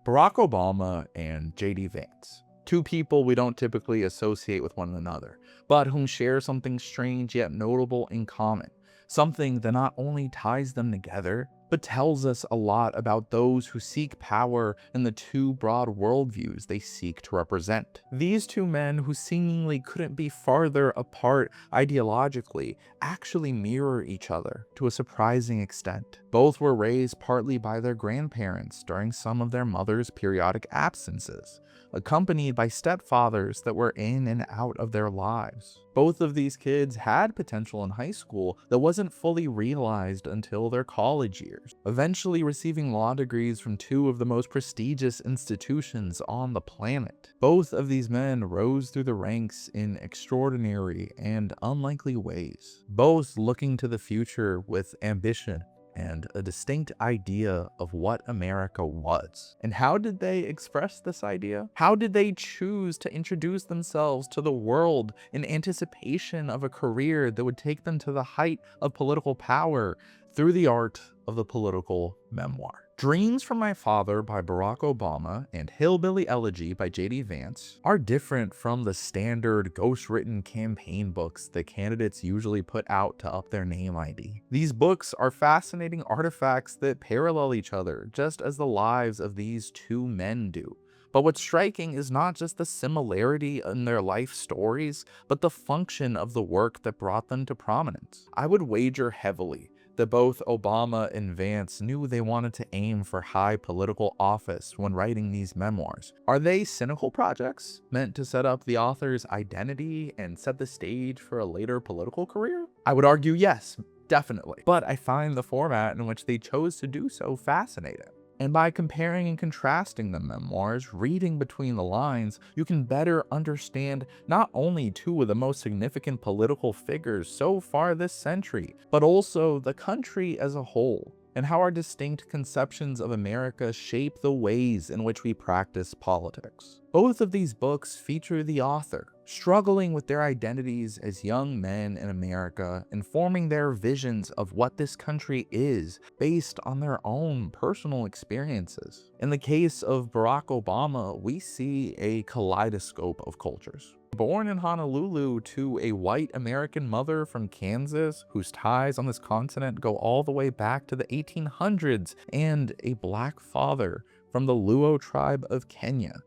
Barack Obama and JD Vance. Two people we don't typically associate with one another, but whom share something strange yet notable in common. Something that not only ties them together, but tells us a lot about those who seek power and the two broad worldviews they seek to represent. These two men, who seemingly couldn't be farther apart ideologically, actually mirror each other to a surprising extent. Both were raised partly by their grandparents during some of their mother's periodic absences, accompanied by stepfathers that were in and out of their lives. Both of these kids had potential in high school that wasn't fully realized until their college years, eventually receiving law degrees from two of the most prestigious institutions on the planet. Both of these men rose through the ranks in extraordinary and unlikely ways, both looking to the future with ambition and a distinct idea of what America was. And how did they express this idea? How did they choose to introduce themselves to the world in anticipation of a career that would take them to the height of political power through the art of the political memoir? Dreams from My Father by Barack Obama and Hillbilly Elegy by JD Vance are different from the standard ghost-written campaign books that candidates usually put out to up their name ID. These books are fascinating artifacts that parallel each other, just as the lives of these two men do. But what's striking is not just the similarity in their life stories, but the function of the work that brought them to prominence. I would wager heavily that both Obama and Vance knew they wanted to aim for high political office when writing these memoirs. Are they cynical projects meant to set up the author's identity and set the stage for a later political career? I would argue yes, definitely. But I find the format in which they chose to do so fascinating. And by comparing and contrasting the memoirs, reading between the lines, you can better understand not only two of the most significant political figures so far this century, but also the country as a whole, and how our distinct conceptions of America shape the ways in which we practice politics. Both of these books feature the author struggling with their identities as young men in America and forming their visions of what this country is based on their own personal experiences. In the case of Barack Obama, we see a kaleidoscope of cultures. Born in Honolulu to a white American mother from Kansas, whose ties on this continent go all the way back to the 1800s, and a black father from the Luo tribe of Kenya,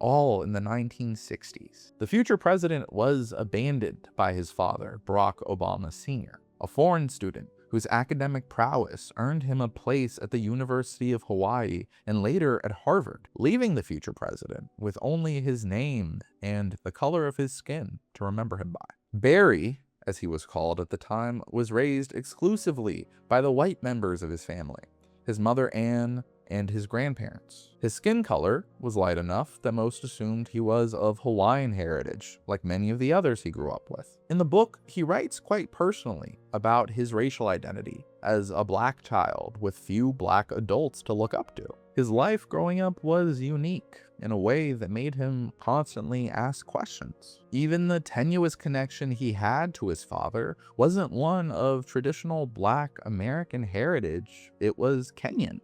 all in the 1960s. The future president was abandoned by his father, Barack Obama Sr., a foreign student whose academic prowess earned him a place at the University of Hawaii and later at Harvard, leaving the future president with only his name and the color of his skin to remember him by. Barry, as he was called at the time, was raised exclusively by the white members of his family, his mother Anne, and his grandparents. His skin color was light enough that most assumed he was of Hawaiian heritage, like many of the others he grew up with. In the book, he writes quite personally about his racial identity as a black child with few black adults to look up to. His life growing up was unique in a way that made him constantly ask questions. Even the tenuous connection he had to his father wasn't one of traditional black American heritage, it was Kenyan.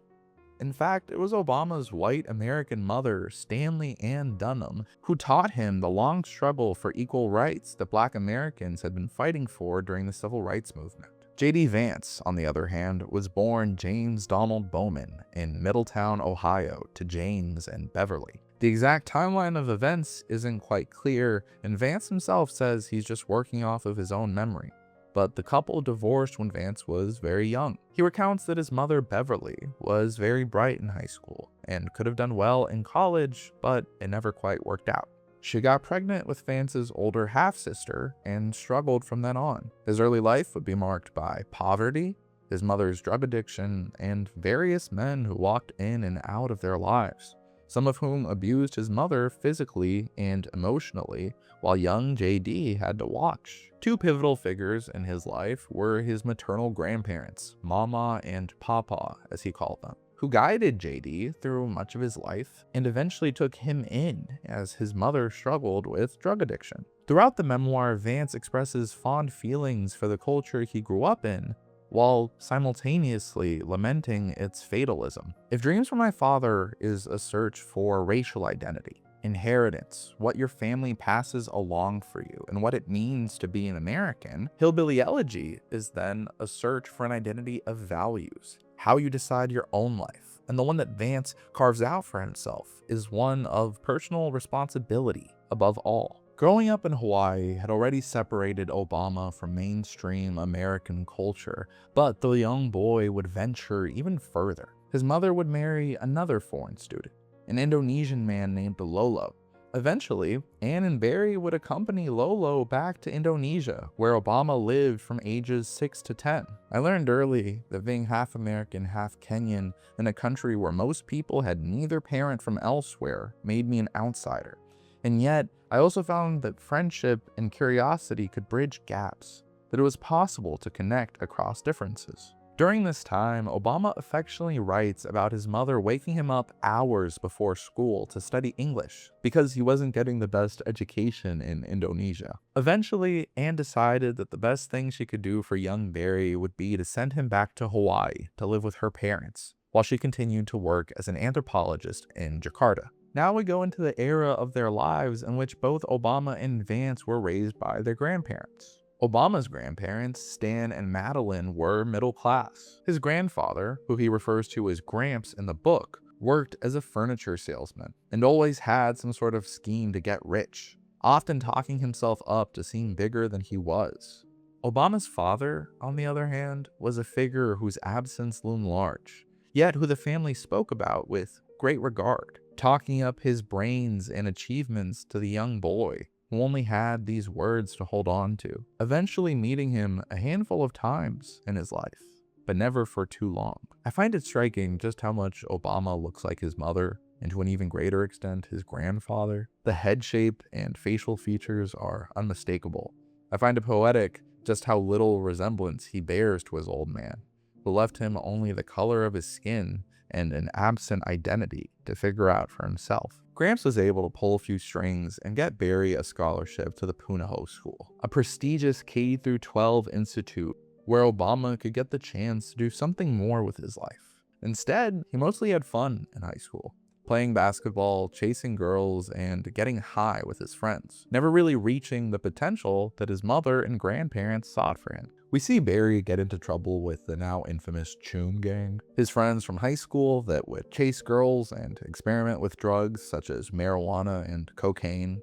In fact, it was Obama's white American mother, Stanley Ann Dunham, who taught him the long struggle for equal rights that black Americans had been fighting for during the civil rights movement. JD Vance, on the other hand, was born James Donald Bowman in Middletown, Ohio, to James and Beverly. The exact timeline of events isn't quite clear, and Vance himself says he's just working off of his own memory. But the couple divorced when Vance was very young. He recounts that his mother, Beverly, was very bright in high school and could have done well in college, but it never quite worked out. She got pregnant with Vance's older half-sister and struggled from then on. His early life would be marked by poverty, his mother's drug addiction, and various men who walked in and out of their lives, some of whom abused his mother physically and emotionally, while young JD had to watch. Two pivotal figures in his life were his maternal grandparents, Mama and Papa, as he called them, who guided JD through much of his life and eventually took him in as his mother struggled with drug addiction. Throughout the memoir, Vance expresses fond feelings for the culture he grew up in, while simultaneously lamenting its fatalism. If Dreams from My Father is a search for racial identity, inheritance, what your family passes along for you, and what it means to be an American, Hillbilly Elegy is then a search for an identity of values, how you decide your own life. And the one that Vance carves out for himself is one of personal responsibility above all. Growing up in Hawaii had already separated Obama from mainstream American culture, but the young boy would venture even further. His mother would marry another foreign student, an Indonesian man named Lolo. Eventually, Ann and Barry would accompany Lolo back to Indonesia, where Obama lived from ages 6 to 10. I learned early that being half American, half Kenyan in a country where most people had neither parent from elsewhere made me an outsider. And yet, I also found that friendship and curiosity could bridge gaps, that it was possible to connect across differences. During this time, Obama affectionately writes about his mother waking him up hours before school to study English because he wasn't getting the best education in Indonesia. Eventually, Anne decided that the best thing she could do for young Barry would be to send him back to Hawaii to live with her parents, while she continued to work as an anthropologist in Jakarta. Now we go into the era of their lives in which both Obama and Vance were raised by their grandparents. Obama's grandparents, Stan and Madeline, were middle class. His grandfather, who he refers to as Gramps in the book, worked as a furniture salesman and always had some sort of scheme to get rich, often talking himself up to seem bigger than he was. Obama's father, on the other hand, was a figure whose absence loomed large, yet who the family spoke about with great regard, talking up his brains and achievements to the young boy, who only had these words to hold on to, eventually meeting him a handful of times in his life, but never for too long. I find it striking just how much Obama looks like his mother, and to an even greater extent his grandfather. The head shape and facial features are unmistakable. I find it poetic just how little resemblance he bears to his old man, who left him only the color of his skin and an absent identity to figure out for himself. Gramps was able to pull a few strings and get Barry a scholarship to the Punahou School, a prestigious K-12 institute where Obama could get the chance to do something more with his life. Instead, he mostly had fun in high school, playing basketball, chasing girls, and getting high with his friends, never really reaching the potential that his mother and grandparents sought for him. We see Barry get into trouble with the now infamous Choom Gang, his friends from high school that would chase girls and experiment with drugs such as marijuana and cocaine,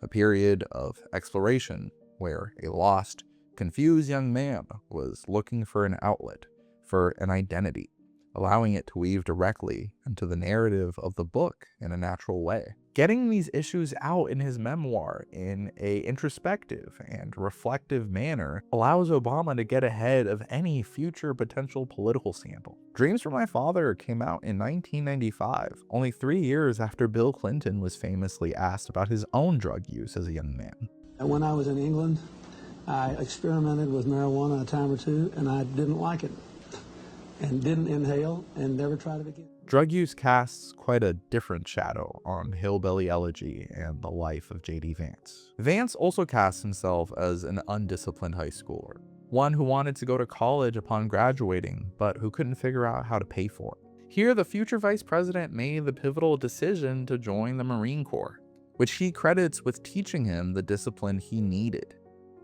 a period of exploration where a lost, confused young man was looking for an outlet, for an identity, allowing it to weave directly into the narrative of the book in a natural way. Getting these issues out in his memoir in an introspective and reflective manner allows Obama to get ahead of any future potential political scandal. Dreams from My Father came out in 1995, only 3 years after Bill Clinton was famously asked about his own drug use as a young man. When I was in England, I experimented with marijuana a time or two, and I didn't like it, and didn't inhale, and never tried it again. Drug use casts quite a different shadow on Hillbilly Elegy and the life of J.D. Vance. Vance also casts himself as an undisciplined high schooler, one who wanted to go to college upon graduating, but who couldn't figure out how to pay for it. Here, the future vice president made the pivotal decision to join the Marine Corps, which he credits with teaching him the discipline he needed.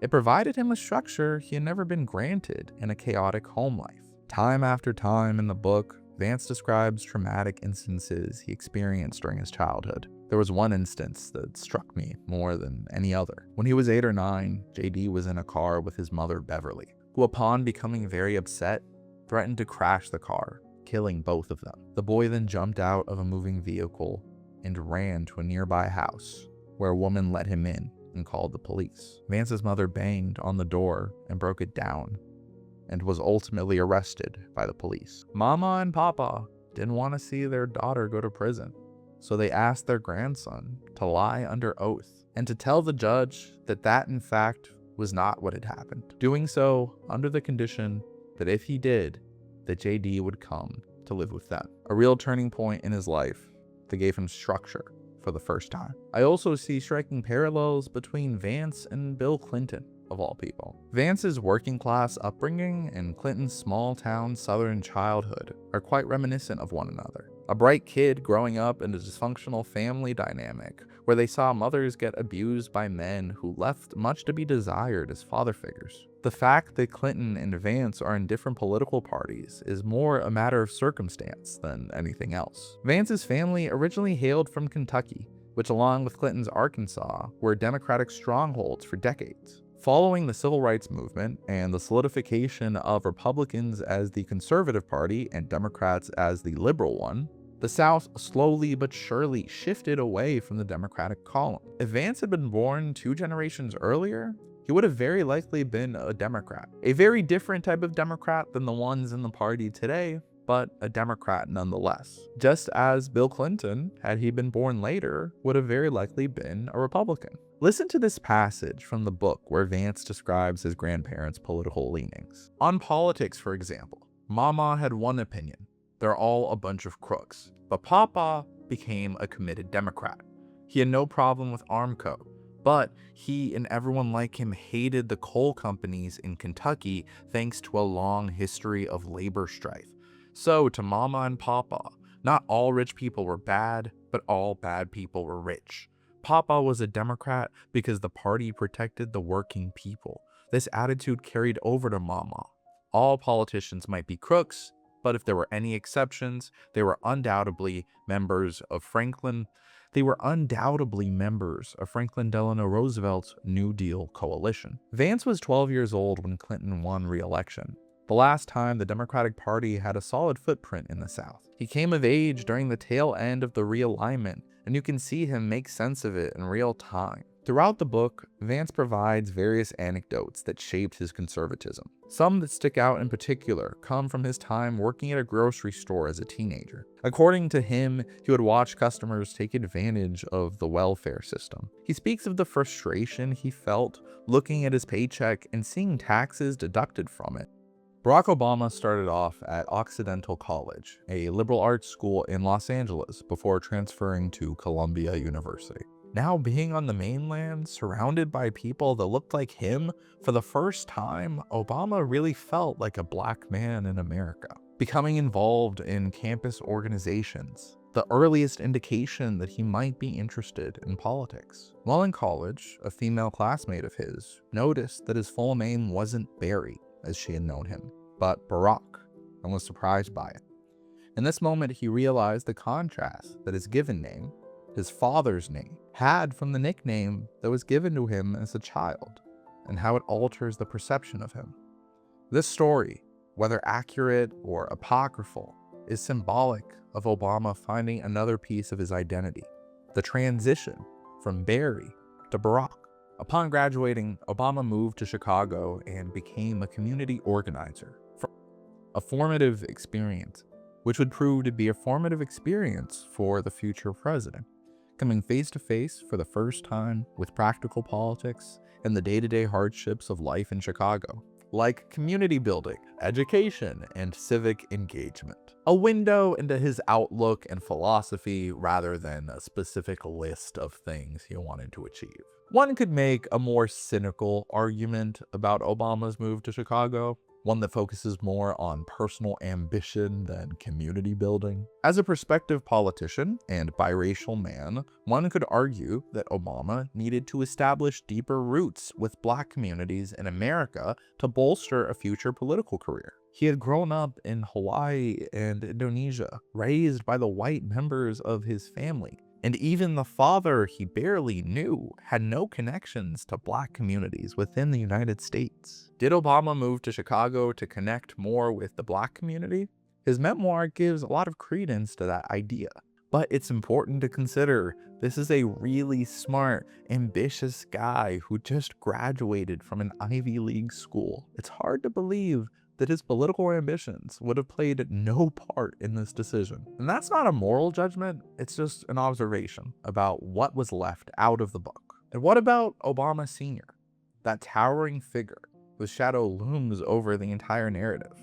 It provided him a structure he had never been granted in a chaotic home life. Time after time in the book, Vance describes traumatic instances he experienced during his childhood. There was one instance that struck me more than any other. When he was 8 or 9, JD was in a car with his mother, Beverly, who upon becoming very upset, threatened to crash the car, killing both of them. The boy then jumped out of a moving vehicle and ran to a nearby house, where a woman let him in and called the police. Vance's mother banged on the door and broke it down, and was ultimately arrested by the police. Mama and Papa didn't want to see their daughter go to prison, so they asked their grandson to lie under oath and to tell the judge that that in fact was not what had happened, doing so under the condition that if he did, that JD would come to live with them. A real turning point in his life that gave him structure for the first time. I also see striking parallels between Vance and Bill Clinton. of all people. Vance's working class upbringing and Clinton's small town southern childhood are quite reminiscent of one another. A bright kid growing up in a dysfunctional family dynamic where they saw mothers get abused by men who left much to be desired as father figures. The fact that Clinton and Vance are in different political parties is more a matter of circumstance than anything else. Vance's family originally hailed from Kentucky, which along with Clinton's Arkansas were Democratic strongholds for decades. Following the Civil Rights Movement and the solidification of Republicans as the conservative party and Democrats as the liberal one, the South slowly but surely shifted away from the Democratic column. If Vance had been born 2 generations earlier, he would have very likely been a Democrat. A very different type of Democrat than the ones in the party today, but a Democrat nonetheless. Just as Bill Clinton, had he been born later, would have very likely been a Republican. Listen to this passage from the book where Vance describes his grandparents' political leanings. On politics, for example, Mama had one opinion: they're all a bunch of crooks. But Papa became a committed Democrat. He had no problem with Armco, but he and everyone like him hated the coal companies in Kentucky thanks to a long history of labor strife. So to Mama and Papa, not all rich people were bad, but all bad people were rich. Papa was a Democrat because the party protected the working people. This attitude carried over to Mama. All politicians might be crooks, but if there were any exceptions, they were undoubtedly members of Franklin Delano Roosevelt's New Deal coalition. Vance was 12 years old when Clinton won re-election, the last time the Democratic Party had a solid footprint in the South. He came of age during the tail end of the realignment, and you can see him make sense of it in real time. Throughout the book, Vance provides various anecdotes that shaped his conservatism. Some that stick out in particular come from his time working at a grocery store as a teenager. According to him, he would watch customers take advantage of the welfare system. He speaks of the frustration he felt looking at his paycheck and seeing taxes deducted from it. Barack Obama started off at Occidental College, a liberal arts school in Los Angeles, before transferring to Columbia University. Now being on the mainland, surrounded by people that looked like him, for the first time, Obama really felt like a black man in America. Becoming involved in campus organizations, the earliest indication that he might be interested in politics. While in college, a female classmate of his noticed that his full name wasn't Barry, as she had known him, but Barack, and was surprised by it. In this moment, he realized the contrast that his given name, his father's name, had from the nickname that was given to him as a child, and how it alters the perception of him. This story, whether accurate or apocryphal, is symbolic of Obama finding another piece of his identity, the transition from Barry to Barack. Upon graduating, Obama moved to Chicago and became a community organizer. A formative experience, which would prove to be a formative experience for the future president. Coming face to face for the first time with practical politics and the day-to-day hardships of life in Chicago, like community building, education, and civic engagement. A window into his outlook and philosophy rather than a specific list of things he wanted to achieve. One could make a more cynical argument about Obama's move to Chicago, one that focuses more on personal ambition than community building. As a prospective politician and biracial man, one could argue that Obama needed to establish deeper roots with black communities in America to bolster a future political career. He had grown up in Hawaii and Indonesia, raised by the white members of his family. And even the father he barely knew had no connections to black communities within the United States. Did Obama move to Chicago to connect more with the black community? His memoir gives a lot of credence to that idea. But it's important to consider this is a really smart, ambitious guy who just graduated from an Ivy League school. It's hard to believe that his political ambitions would have played no part in this decision. And that's not a moral judgment, it's just an observation about what was left out of the book. And what about Obama Sr., that towering figure whose shadow looms over the entire narrative?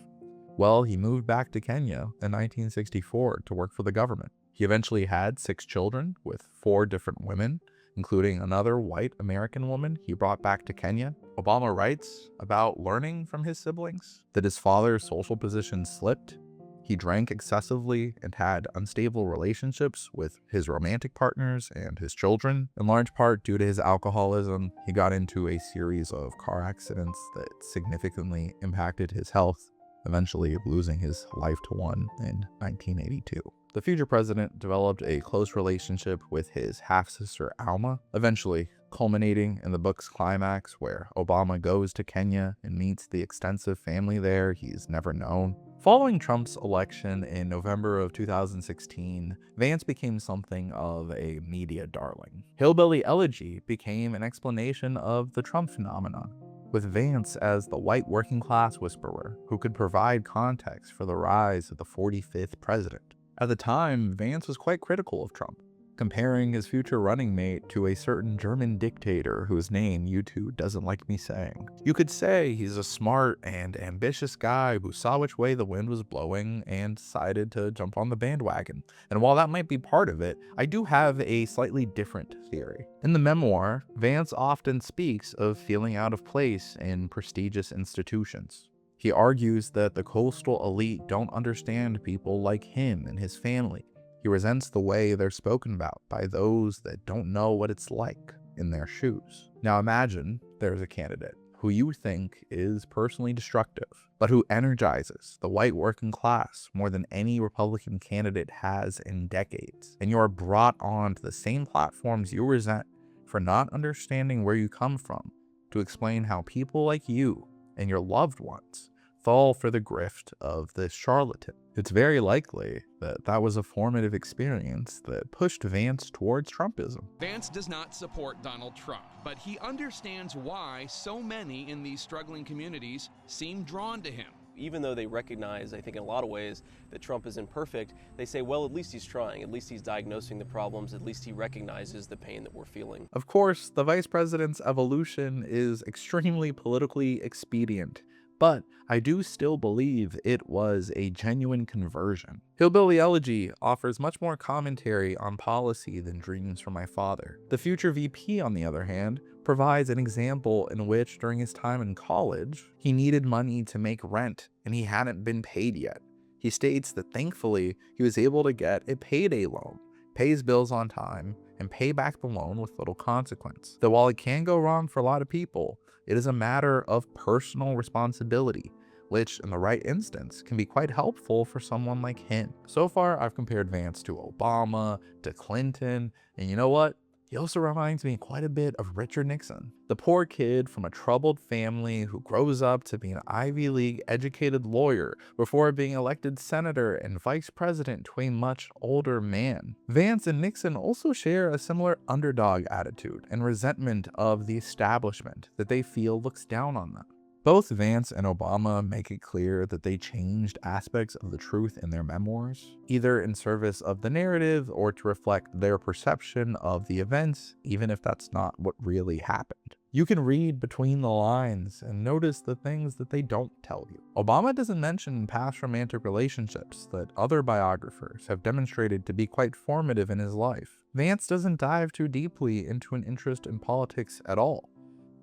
Well, he moved back to Kenya in 1964 to work for the government. He eventually had 6 children with 4 different women, including another white American woman he brought back to Kenya. Obama writes about learning from his siblings that his father's social position slipped. He drank excessively and had unstable relationships with his romantic partners and his children. In large part due to his alcoholism, he got into a series of car accidents that significantly impacted his health, eventually losing his life to one in 1982. The future president developed a close relationship with his half-sister Alma, eventually culminating in the book's climax where Obama goes to Kenya and meets the extensive family there he's never known. Following Trump's election in November of 2016, Vance became something of a media darling. Hillbilly Elegy became an explanation of the Trump phenomenon, with Vance as the white working-class whisperer who could provide context for the rise of the 45th president. At the time, Vance was quite critical of Trump, comparing his future running mate to a certain German dictator whose name YouTube doesn't like me saying. You could say he's a smart and ambitious guy who saw which way the wind was blowing and decided to jump on the bandwagon. And while that might be part of it, I do have a slightly different theory. In the memoir, Vance often speaks of feeling out of place in prestigious institutions. He argues that the coastal elite don't understand people like him and his family. He resents the way they're spoken about by those that don't know what it's like in their shoes. Now imagine there's a candidate who you think is personally destructive, but who energizes the white working class more than any Republican candidate has in decades. And you are brought onto the same platforms you resent for not understanding where you come from to explain how people like you and your loved ones fall for the grift of this charlatan. It's very likely that that was a formative experience that pushed Vance towards Trumpism. Vance does not support Donald Trump, but he understands why so many in these struggling communities seem drawn to him. Even though they recognize, I think in a lot of ways, that Trump is imperfect, they say, well, at least he's trying, at least he's diagnosing the problems, at least he recognizes the pain that we're feeling. Of course, the vice president's evolution is extremely politically expedient, but I do still believe it was a genuine conversion. Hillbilly Elegy offers much more commentary on policy than Dreams from My Father. The future VP, on the other hand, provides an example in which, during his time in college, he needed money to make rent and he hadn't been paid yet. He states that thankfully he was able to get a payday loan, pay his bills on time, and pay back the loan with little consequence. That while it can go wrong for a lot of people, it is a matter of personal responsibility, which in the right instance can be quite helpful for someone like him. So far, I've compared Vance to Obama, to Clinton, and you know what? He also reminds me quite a bit of Richard Nixon, the poor kid from a troubled family who grows up to be an Ivy League educated lawyer before being elected senator and vice president to a much older man. Vance and Nixon also share a similar underdog attitude and resentment of the establishment that they feel looks down on them. Both Vance and Obama make it clear that they changed aspects of the truth in their memoirs, either in service of the narrative or to reflect their perception of the events, even if that's not what really happened. You can read between the lines and notice the things that they don't tell you. Obama doesn't mention past romantic relationships that other biographers have demonstrated to be quite formative in his life. Vance doesn't dive too deeply into an interest in politics at all.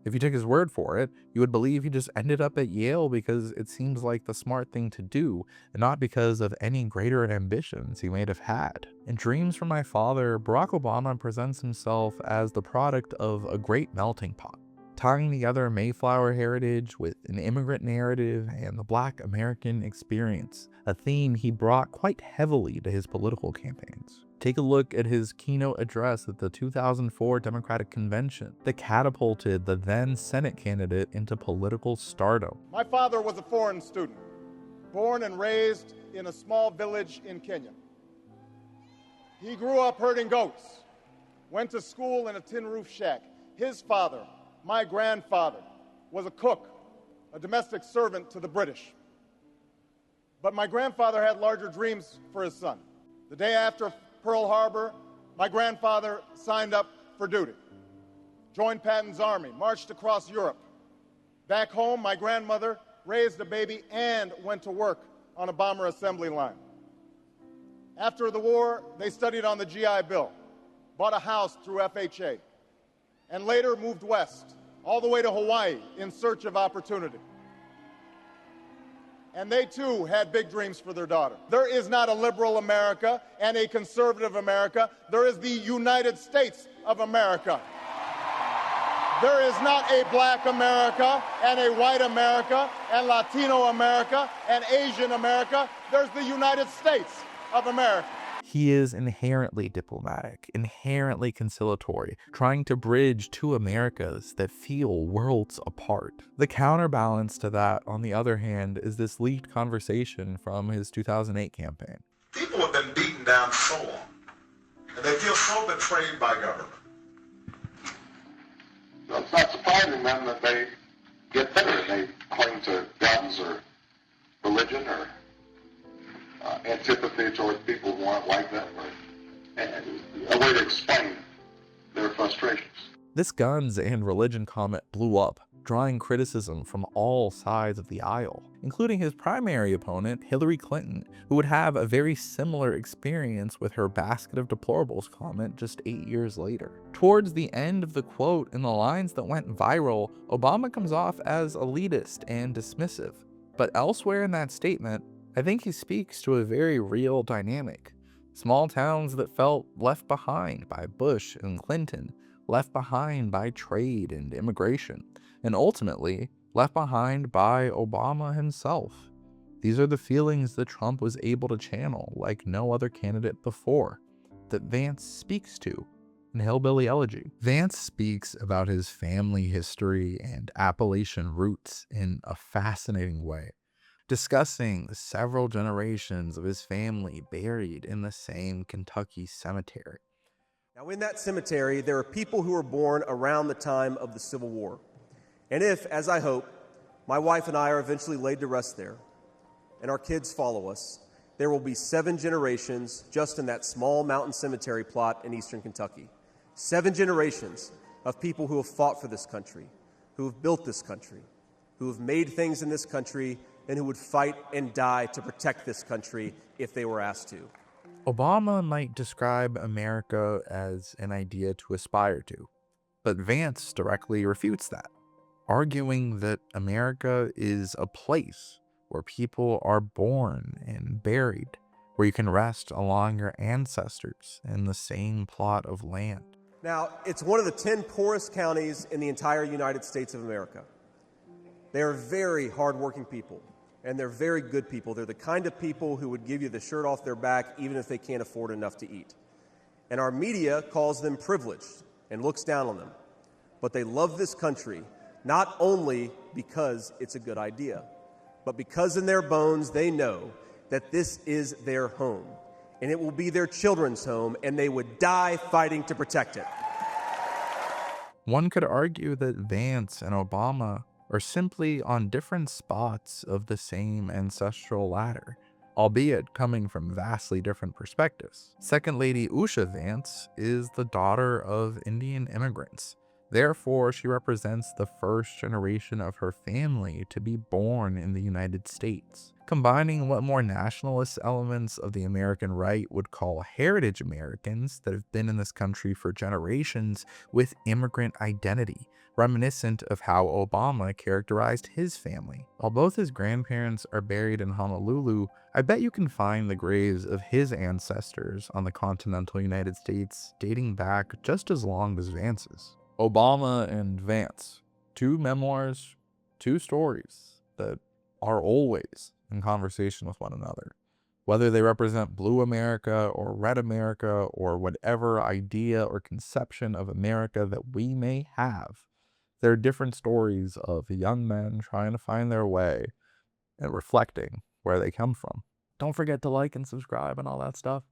If you took his word for it, you would believe he just ended up at Yale because it seems like the smart thing to do, and not because of any greater ambitions he may have had. In Dreams from My Father, Barack Obama presents himself as the product of a great melting pot, tying together Mayflower heritage with an immigrant narrative and the Black American experience, a theme he brought quite heavily to his political campaigns. Take a look at his keynote address at the 2004 Democratic Convention that catapulted the then Senate candidate into political stardom. My father was a foreign student, born and raised in a small village in Kenya. He grew up herding goats, went to school in a tin roof shack. His father, my grandfather, was a cook, a domestic servant to the British. But my grandfather had larger dreams for his son. The day after Pearl Harbor, my grandfather signed up for duty, joined Patton's army, marched across Europe. Back home, my grandmother raised a baby and went to work on a bomber assembly line. After the war, they studied on the GI Bill, bought a house through FHA, and later moved west, all the way to Hawaii in search of opportunity. And they too had big dreams for their daughter. There is not a liberal America and a conservative America. There is the United States of America. There is not a black America and a white America and Latino America and Asian America. There's the United States of America. He is inherently diplomatic, inherently conciliatory, trying to bridge two Americas that feel worlds apart. The counterbalance to that, on the other hand, is this leaked conversation from his 2008 campaign. People have been beaten down so long, and they feel so betrayed by government. So it's not surprising then that they get bitter and they cling to guns or religion or antipathy towards people who aren't like them, or a way to explain their frustrations. This guns and religion comment blew up, drawing criticism from all sides of the aisle, including his primary opponent, Hillary Clinton, who would have a very similar experience with her basket of deplorables comment just 8 years later. Towards the end of the quote, in the lines that went viral, Obama comes off as elitist and dismissive. But elsewhere in that statement, I think he speaks to a very real dynamic. Small towns that felt left behind by Bush and Clinton, left behind by trade and immigration, and ultimately left behind by Obama himself. These are the feelings that Trump was able to channel like no other candidate before, that Vance speaks to in Hillbilly Elegy. Vance speaks about his family history and Appalachian roots in a fascinating way, discussing the several generations of his family buried in the same Kentucky cemetery. Now, in that cemetery, there are people who were born around the time of the Civil War. And if, as I hope, my wife and I are eventually laid to rest there, and our kids follow us, there will be 7 generations just in that small mountain cemetery plot in eastern Kentucky. 7 generations of people who have fought for this country, who have built this country, who have made things in this country, and who would fight and die to protect this country if they were asked to. Obama might describe America as an idea to aspire to, but Vance directly refutes that, arguing that America is a place where people are born and buried, where you can rest along your ancestors in the same plot of land. Now, it's one of the 10 poorest counties in the entire United States of America. They are very hardworking people, and they're very good people. They're the kind of people who would give you the shirt off their back even if they can't afford enough to eat. And our media calls them privileged and looks down on them. But they love this country not only because it's a good idea, but because in their bones they know that this is their home, and it will be their children's home, and they would die fighting to protect it. One could argue that Vance and Obama are simply on different spots of the same ancestral ladder, albeit coming from vastly different perspectives. Second Lady Usha Vance is the daughter of Indian immigrants. Therefore, she represents the first generation of her family to be born in the United States, combining what more nationalist elements of the American right would call heritage Americans that have been in this country for generations with immigrant identity, reminiscent of how Obama characterized his family. While both his grandparents are buried in Honolulu, I bet you can find the graves of his ancestors on the continental United States dating back just as long as Vance's. Obama and Vance, 2 memoirs, 2 stories that are always in conversation with one another. Whether they represent blue America or red America or whatever idea or conception of America that we may have, they're different stories of young men trying to find their way and reflecting where they come from. Don't forget to like and subscribe and all that stuff.